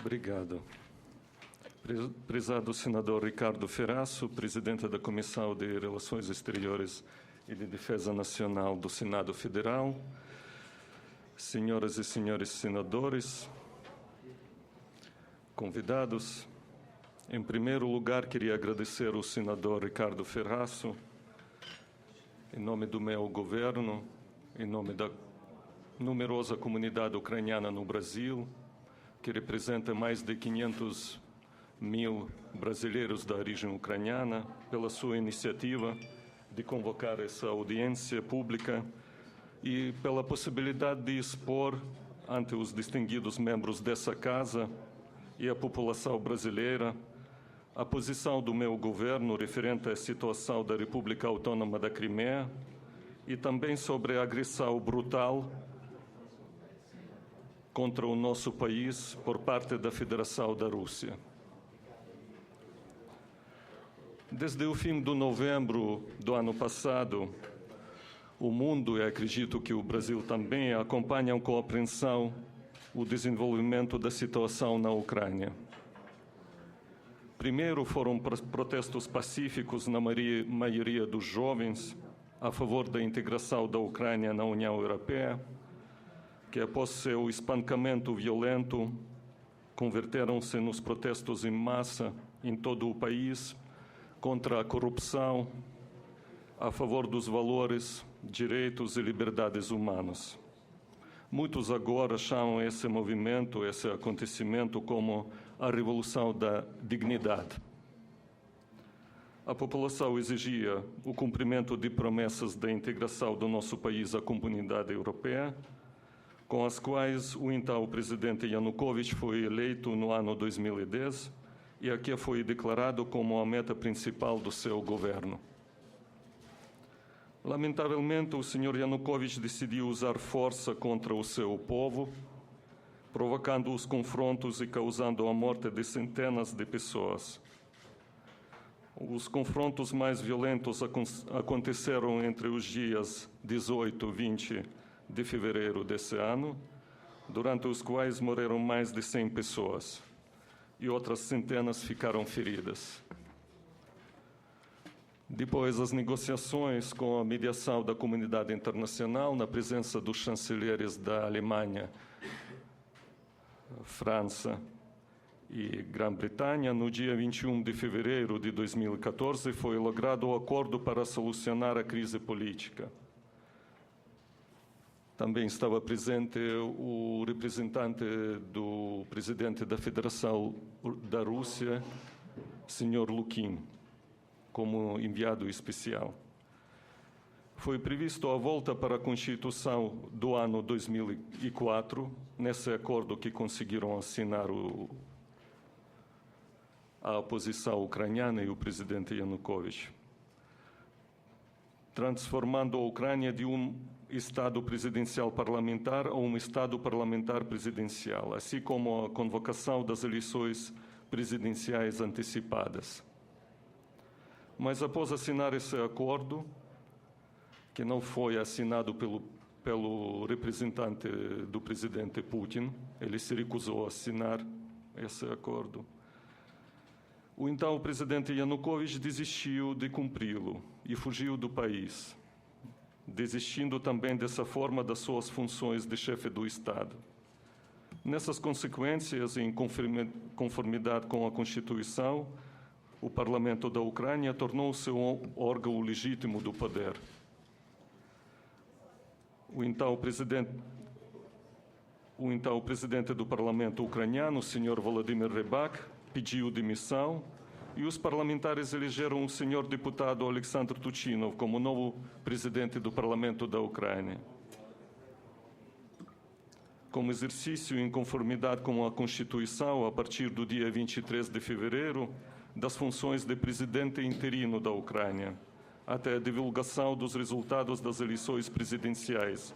Obrigado. Prezado senador Ricardo Ferraço, presidente da Comissão de Relações Exteriores e de Defesa Nacional do Senado Federal, senhoras e senhores senadores, convidados, em primeiro lugar, queria agradecer ao senador Ricardo Ferraço, em nome do meu governo, em nome da numerosa comunidade ucraniana no Brasil, que representa mais de 500 mil brasileiros da origem ucraniana, pela sua iniciativa de convocar essa audiência pública e pela possibilidade de expor ante os distinguidos membros dessa casa e a população brasileira a posição do meu governo referente à situação da República Autônoma da Crimeia e também sobre a agressão brutal contra o nosso país por parte da Federação da Rússia. Desde o fim de novembro do ano passado, o mundo, e acredito que o Brasil também, acompanham com apreensão o desenvolvimento da situação na Ucrânia. Primeiro foram protestos pacíficos na maioria dos jovens a favor da integração da Ucrânia na União Europeia, que após seu espancamento violento converteram-se nos protestos em massa em todo o país contra a corrupção, a favor dos valores, direitos e liberdades humanas. Muitos agora chamam esse movimento, esse acontecimento, como a Revolução da Dignidade. A população exigia o cumprimento de promessas de integração do nosso país à comunidade europeia, com as quais o então presidente Yanukovych foi eleito no ano 2010 e a que foi declarado como a meta principal do seu governo. Lamentavelmente, o senhor Yanukovych decidiu usar força contra o seu povo, provocando os confrontos e causando a morte de centenas de pessoas. Os confrontos mais violentos aconteceram entre os dias 18 e 20 de fevereiro desse ano, durante os quais morreram mais de 100 pessoas e outras centenas ficaram feridas. Depois, as negociações com a mediação da comunidade internacional, na presença dos chanceleres da Alemanha, França e Grã-Bretanha, no dia 21 de fevereiro de 2014, foi logrado o acordo para solucionar a crise política. Também estava presente o representante do presidente da Federação da Rússia, senhor Lukin, como enviado especial. Foi previsto a volta para a Constituição do ano 2004, nesse acordo que conseguiram assinar a oposição ucraniana e o presidente Yanukovych, transformando a Ucrânia de um Estado presidencial parlamentar a um Estado parlamentar presidencial, assim como a convocação das eleições presidenciais antecipadas. Mas após assinar esse acordo, que não foi assinado pelo representante do presidente Putin, ele se recusou a assinar esse acordo. O então presidente Yanukovych desistiu de cumpri-lo e fugiu do país, desistindo também dessa forma das suas funções de chefe do Estado. Nessas consequências, em conformidade com a Constituição, o Parlamento da Ucrânia tornou-se um órgão legítimo do poder. O então presidente do Parlamento ucraniano, o senhor Volodymyr Rybak, pediu demissão e os parlamentares elegeram o senhor deputado Alexander Tuchinov como novo presidente do Parlamento da Ucrânia. Como exercício em conformidade com a Constituição, a partir do dia 23 de fevereiro, das funções de presidente interino da Ucrânia, até a divulgação dos resultados das eleições presidenciais,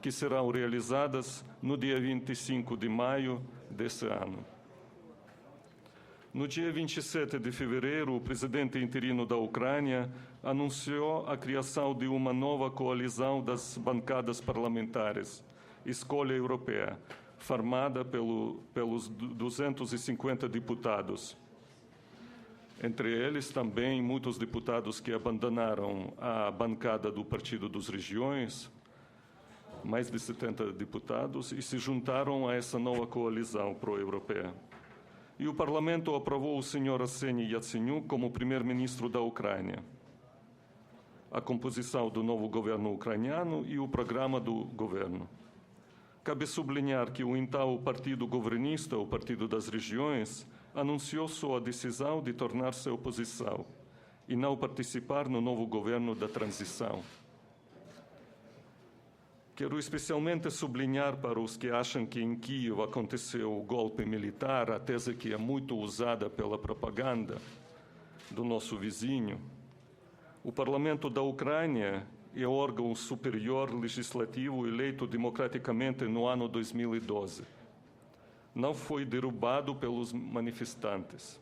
que serão realizadas no dia 25 de maio desse ano. No dia 27 de fevereiro, o presidente interino da Ucrânia anunciou a criação de uma nova coalizão das bancadas parlamentares, Escolha Europeia, formada pelos 250 deputados. Entre eles, também, muitos deputados que abandonaram a bancada do Partido das Regiões, mais de 70 deputados, e se juntaram a essa nova coalizão pró-europeia. E o Parlamento aprovou o Sr. Arseniy Yatsenyuk como primeiro-ministro da Ucrânia, a composição do novo governo ucraniano e o programa do governo. Cabe sublinhar que o então partido governista, o Partido das Regiões, anunciou sua decisão de tornar-se oposição e não participar no novo governo da transição. Quero especialmente sublinhar para os que acham que em Kiev aconteceu o golpe militar, a tese que é muito usada pela propaganda do nosso vizinho. O Parlamento da Ucrânia é o órgão superior legislativo eleito democraticamente no ano 2012. Não foi derrubado pelos manifestantes.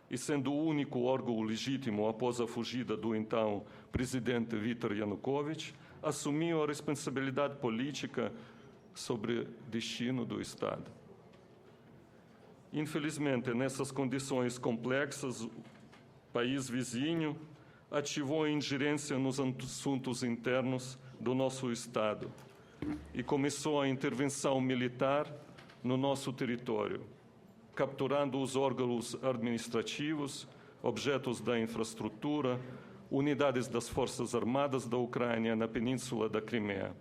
E sendo o único órgão legítimo após a fugida do então presidente Viktor Yanukovych, assumiu a responsabilidade política sobre o destino do Estado. Infelizmente, nessas condições complexas, o país vizinho ativou a ingerência nos assuntos internos do nosso Estado e começou a intervenção militar no nosso território, capturando os órgãos administrativos, objetos da infraestrutura, unidades das Forças Armadas da Ucrânia na Península da Crimeia,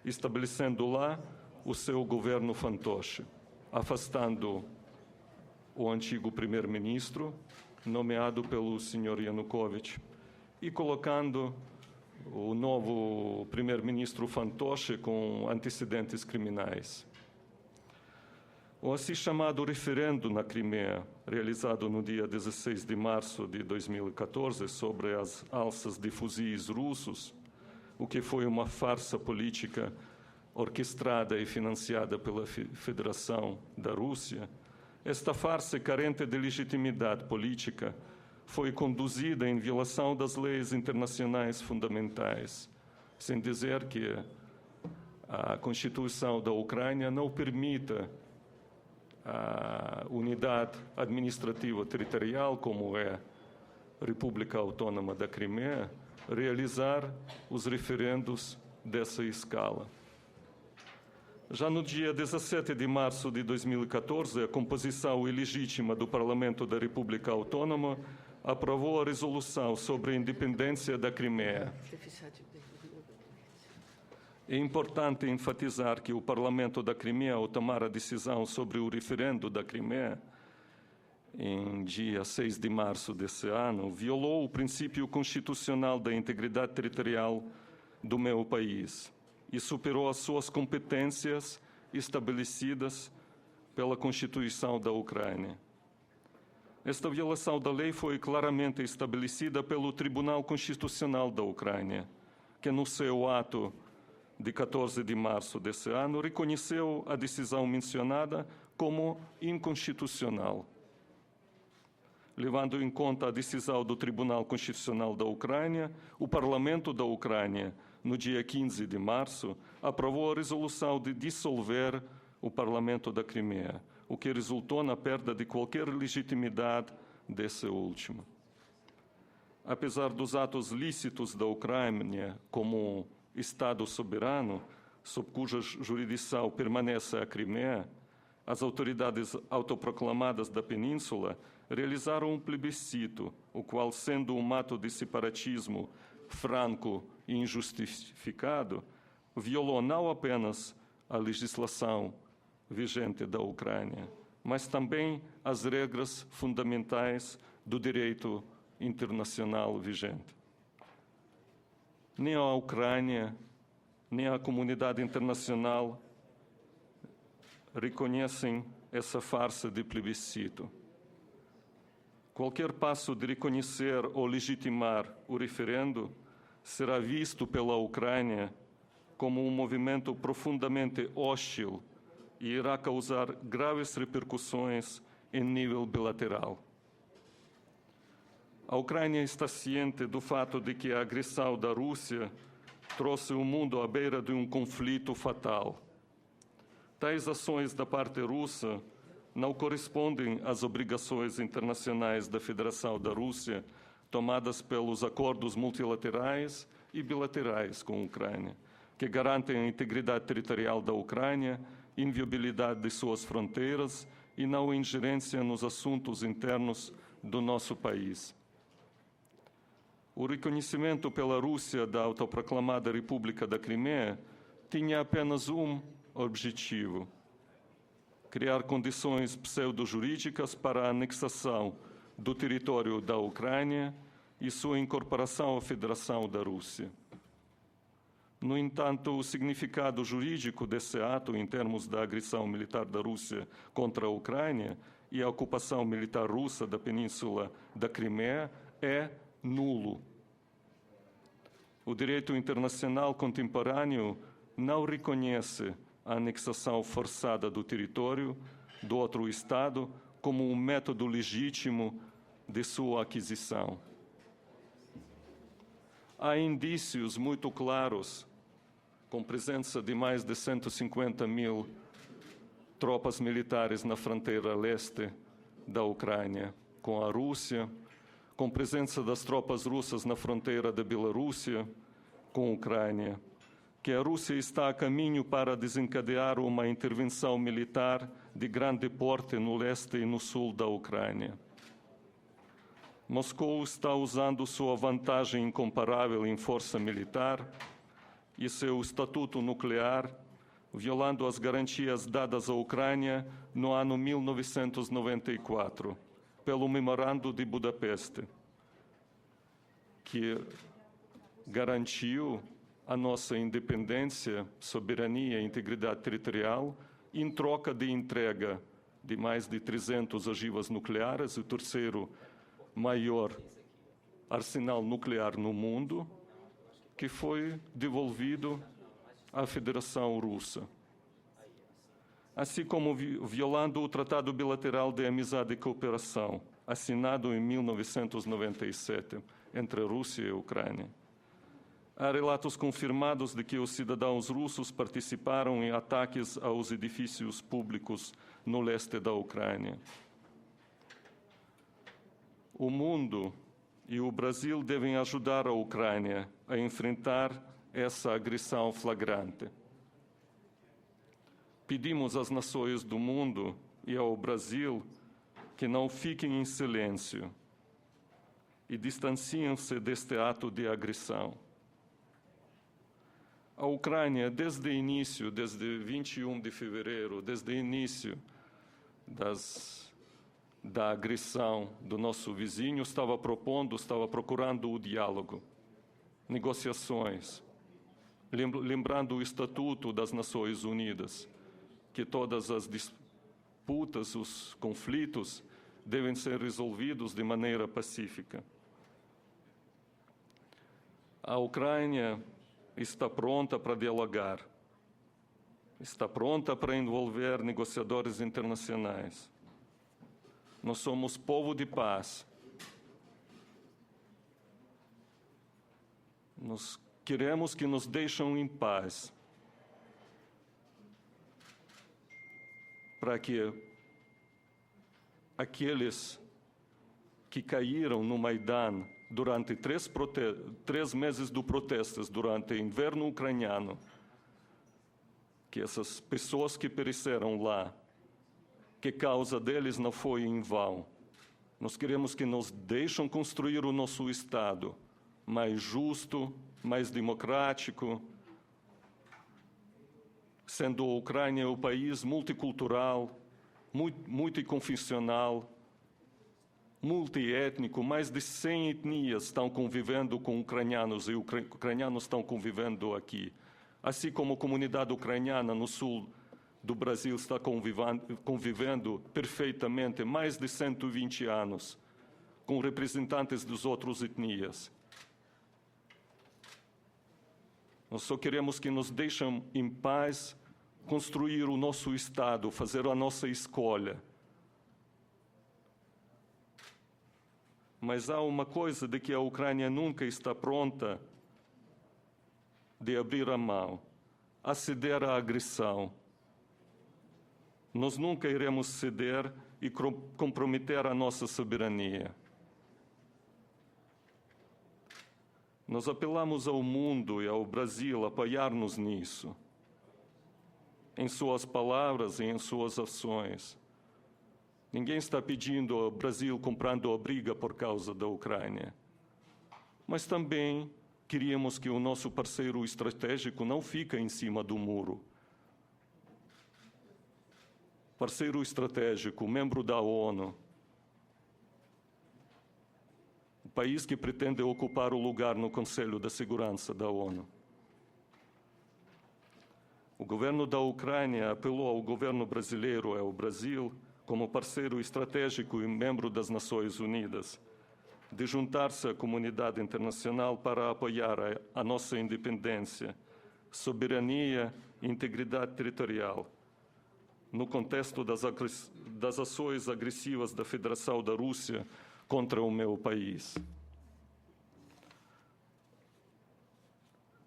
estabelecendo lá o seu governo fantoche, afastando o antigo primeiro-ministro, nomeado pelo Sr. Yanukovych, e colocando o novo primeiro-ministro fantoche com antecedentes criminais. O assim chamado referendo na Crimeia, realizado no dia 16 de março de 2014 sobre as alças de fuzis russos, o que foi uma farsa política orquestrada e financiada pela Federação da Rússia, esta farsa carente de legitimidade política foi conduzida em violação das leis internacionais fundamentais, sem dizer que a Constituição da Ucrânia não permita a unidade administrativa territorial, como é a República Autônoma da Crimeia, realizar os referendos dessa escala. Já no dia 17 de março de 2014, a composição ilegítima do Parlamento da República Autônoma aprovou a resolução sobre a independência da Crimeia. É importante enfatizar que o Parlamento da Crimeia, ao tomar a decisão sobre o referendo da Crimeia, em dia 6 de março desse ano, violou o princípio constitucional da integridade territorial do meu país e superou as suas competências estabelecidas pela Constituição da Ucrânia. Esta violação da lei foi claramente estabelecida pelo Tribunal Constitucional da Ucrânia, que no seu ato de 14 de março desse ano reconheceu a decisão mencionada como inconstitucional. Levando em conta a decisão do Tribunal Constitucional da Ucrânia, o Parlamento da Ucrânia, no dia 15 de março, aprovou a resolução de dissolver o Parlamento da Crimeia, o que resultou na perda de qualquer legitimidade desse último. Apesar dos atos lícitos da Ucrânia como Estado soberano, sob cuja jurisdição permanece a Crimeia, as autoridades autoproclamadas da Península realizaram um plebiscito, o qual, sendo um ato de separatismo franco e injustificado, violou não apenas a legislação vigente da Ucrânia, mas também as regras fundamentais do direito internacional vigente. Nem a Ucrânia, nem a comunidade internacional reconhecem essa farsa de plebiscito. Qualquer passo de reconhecer ou legitimar o referendo será visto pela Ucrânia como um movimento profundamente hostil e irá causar graves repercussões em nível bilateral. A Ucrânia está ciente do fato de que a agressão da Rússia trouxe o mundo à beira de um conflito fatal. Tais ações da parte russa não correspondem às obrigações internacionais da Federação da Rússia tomadas pelos acordos multilaterais e bilaterais com a Ucrânia, que garantem a integridade territorial da Ucrânia, inviolabilidade de suas fronteiras e não ingerência nos assuntos internos do nosso país. O reconhecimento pela Rússia da autoproclamada República da Crimeia tinha apenas um objetivo: criar condições pseudo-jurídicas para a anexação do território da Ucrânia e sua incorporação à Federação da Rússia. No entanto, o significado jurídico desse ato, em termos da agressão militar da Rússia contra a Ucrânia e a ocupação militar russa da Península da Crimeia, é nulo. O direito internacional contemporâneo não reconhece a anexação forçada do território do outro Estado como um método legítimo de sua aquisição. Há indícios muito claros, com presença de mais de 150.000 tropas militares na fronteira leste da Ucrânia com a Rússia, com presença das tropas russas na fronteira da Bielorrússia com a Ucrânia, que a Rússia está a caminho para desencadear uma intervenção militar de grande porte no leste e no sul da Ucrânia. Moscou está usando sua vantagem incomparável em força militar e seu estatuto nuclear, violando as garantias dadas à Ucrânia no ano 1994, pelo Memorando de Budapeste, que garantiu a nossa independência, soberania e integridade territorial em troca de entrega de mais de 300 ogivas nucleares, o terceiro maior arsenal nuclear no mundo, que foi devolvido à Federação Russa. Assim como violando o Tratado Bilateral de Amizade e Cooperação, assinado em 1997 entre a Rússia e a Ucrânia. Há relatos confirmados de que os cidadãos russos participaram em ataques aos edifícios públicos no leste da Ucrânia. O mundo e o Brasil devem ajudar a Ucrânia a enfrentar essa agressão flagrante. Pedimos às nações do mundo e ao Brasil que não fiquem em silêncio e distanciem-se deste ato de agressão. A Ucrânia, desde o início, desde 21 de fevereiro, desde o início da agressão do nosso vizinho, estava procurando o diálogo, negociações, lembrando o Estatuto das Nações Unidas, que todas as disputas, os conflitos, devem ser resolvidos de maneira pacífica. A Ucrânia está pronta para dialogar, está pronta para envolver negociadores internacionais. Nós somos povo de paz. Nós queremos que nos deixem em paz, para que aqueles que caíram no Maidan durante 3 meses de protestos durante o inverno ucraniano, que essas pessoas que pereceram lá, que a causa deles não foi em vão. Nós queremos que nos deixem construir o nosso Estado mais justo, mais democrático, sendo a Ucrânia um país multicultural, multiconfessional, multiétnico. Mais de 100 etnias estão convivendo com ucranianos e ucranianos estão convivendo aqui. Assim como a comunidade ucraniana no sul do Brasil está convivendo perfeitamente há mais de 120 anos com representantes das outras etnias. Nós só queremos que nos deixem em paz construir o nosso Estado, fazer a nossa escolha. Mas há uma coisa de que a Ucrânia nunca está pronta de abrir a mão, a ceder à agressão. Nós nunca iremos ceder e comprometer a nossa soberania. Nós apelamos ao mundo e ao Brasil a apoiar-nos nisso, em suas palavras e em suas ações. Ninguém está pedindo ao Brasil comprando a briga por causa da Ucrânia. Mas também queríamos que o nosso parceiro estratégico não fique em cima do muro. Parceiro estratégico, membro da ONU, o país que pretende ocupar o lugar no Conselho da Segurança da ONU. O governo da Ucrânia apelou ao governo brasileiro e ao Brasil, como parceiro estratégico e membro das Nações Unidas, de juntar-se à comunidade internacional para apoiar a nossa independência, soberania e integridade territorial, no contexto das ações agressivas da Federação da Rússia contra o meu país.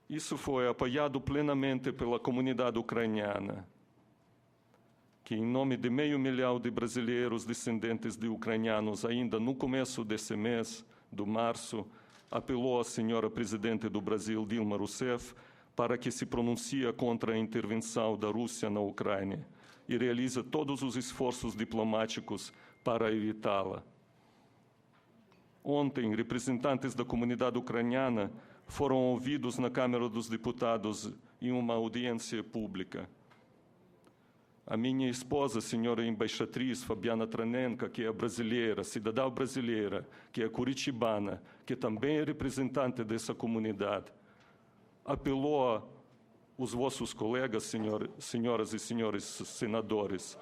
Isso foi apoiado plenamente pela comunidade ucraniana, que, em nome de 500 mil de brasileiros descendentes de ucranianos, ainda no começo desse mês, de março, apelou à senhora presidente do Brasil, Dilma Rousseff, para que se pronuncie contra a intervenção da Rússia na Ucrânia e realize todos os esforços diplomáticos para evitá-la. Ontem, representantes da comunidade ucraniana foram ouvidos na Câmara dos Deputados em uma audiência pública. A minha esposa, a senhora embaixatriz Fabiana Tranenka, que é brasileira, cidadã brasileira, que é curitibana, que também é representante dessa comunidade, apelou aos vossos colegas, senhoras e senhores senadores,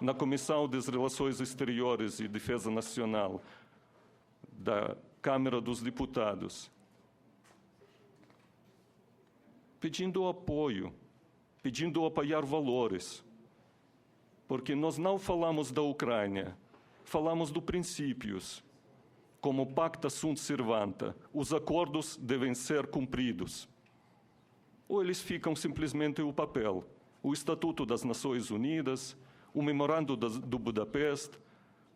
na Comissão das Relações Exteriores e Defesa Nacional da Câmara dos Deputados, pedindo apoio, pedindo apoiar valores, porque nós não falamos da Ucrânia, falamos dos princípios, como pacta sunt servanda, os acordos devem ser cumpridos. Ou eles ficam simplesmente o papel, o Estatuto das Nações Unidas, o Memorando do Budapeste,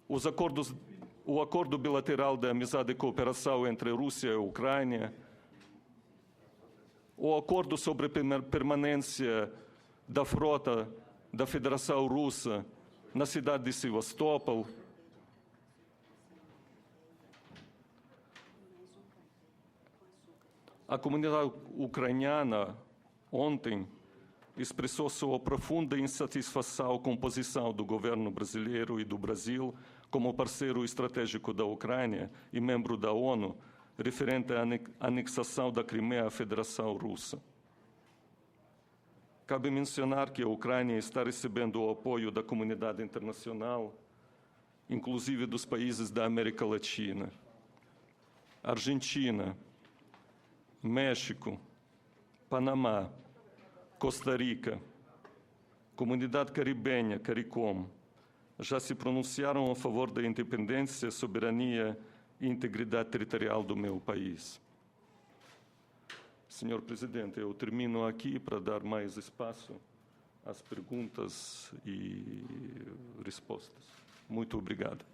o Acordo Bilateral de Amizade e Cooperação entre a Rússia e a Ucrânia, o Acordo sobre a Permanência da Frota da Federação Russa na cidade de Sevastopol. A comunidade ucraniana ontem expressou sua profunda insatisfação com a posição do governo brasileiro e do Brasil como parceiro estratégico da Ucrânia e membro da ONU, referente à anexação da Crimeia à Federação Russa. Cabe mencionar que a Ucrânia está recebendo o apoio da comunidade internacional, inclusive dos países da América Latina, Argentina, México, Panamá, Costa Rica, Comunidade Caribenha, CARICOM, já se pronunciaram a favor da independência, soberania e integridade territorial do meu país. Senhor Presidente, eu termino aqui para dar mais espaço às perguntas e respostas. Muito obrigado.